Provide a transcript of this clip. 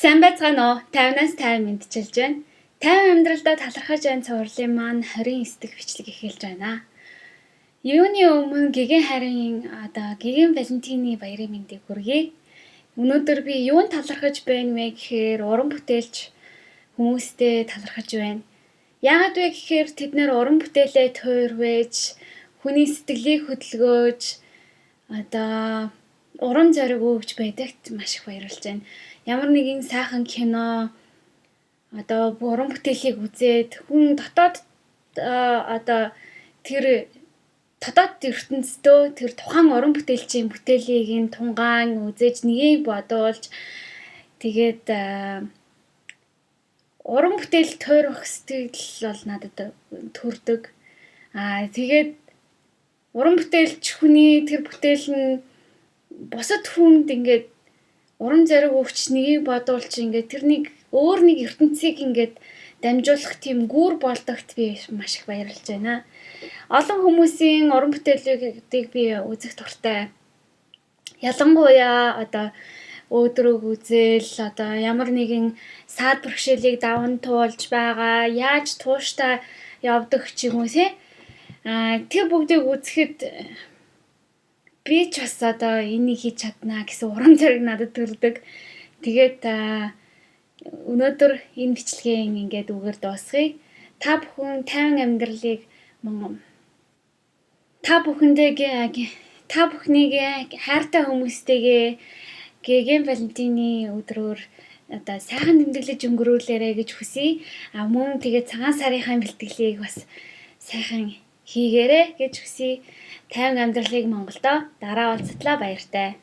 Сайн байцгаана уу? 50-аас 50 мэдчилж байна. 50 амьдралдаа талархаж байна цувралын маань 20 стих бичлэг эхэлж байна. Юуны өмнө гэгэн харин гэгэн Валентины баярын мэндийг хүргэе. Өнөөдөр би юунд талархаж байна вэ гэхээр уран бүтээлч хүмүүстэй талархаж байна. Яагаад вэ гэхээр тэд нэр уран бүтээлээ туйрвэж, хүний сэтгэлийг хөдөлгөөж, урам зориг өгж байдагт маш их баярлж байна. Ямар нэгэн сайхан кино уран бүтээлийг үзээд хүн дотоод тэр ертөнцийн тэр тухайн уран бүтээлчийн бүтээлийг нь тунгаан үзэж нэгийг бодуулж тэгээд уран бүтээл тойрох сэтгэл бол надад төрдөг. Тэгээд уран бүтээлч хүний тэр бүтээл нь бусад хүнд ингээд урам зориг өгч нэгийг бодуулж ингээд тэрнийг өөр нэг ертөнцийг ингээд дамжуулах тийм гүүр болдогт би маш их баярлж байна. Олон хүмүүсийн уран бүтээлүүдийг би үзэх дуртай. Ялангуяа өөдрөг үзэл ямар нэгэн саад бэрхшээлийг даван туулж байгаа, яаж тууштай явдаг ч юм уу тий. Тэр бүгдийг үзэхэд би ч бас энийг хийж чаднаа гэсэн урам зориг надад төрдөг. Тэгээд өнөөдөр энэ бичлэгийн ингээд үгээр дуусгая. Та бүхэн 50 амьдралыг та бүхнийг хайртай хүмүүстэйгээ гэгэн Валентины өдрөөр сайхан тэмдэглэж өнгөрүүлээрэй гэж хүсье. Мөн тэгээд цагаан сарынхаа бэлтгэлийг бас сайхан хийгээрэй гэж хүсье. 50 амьдралыг Монголдо дараа уулзтлаа баяртай.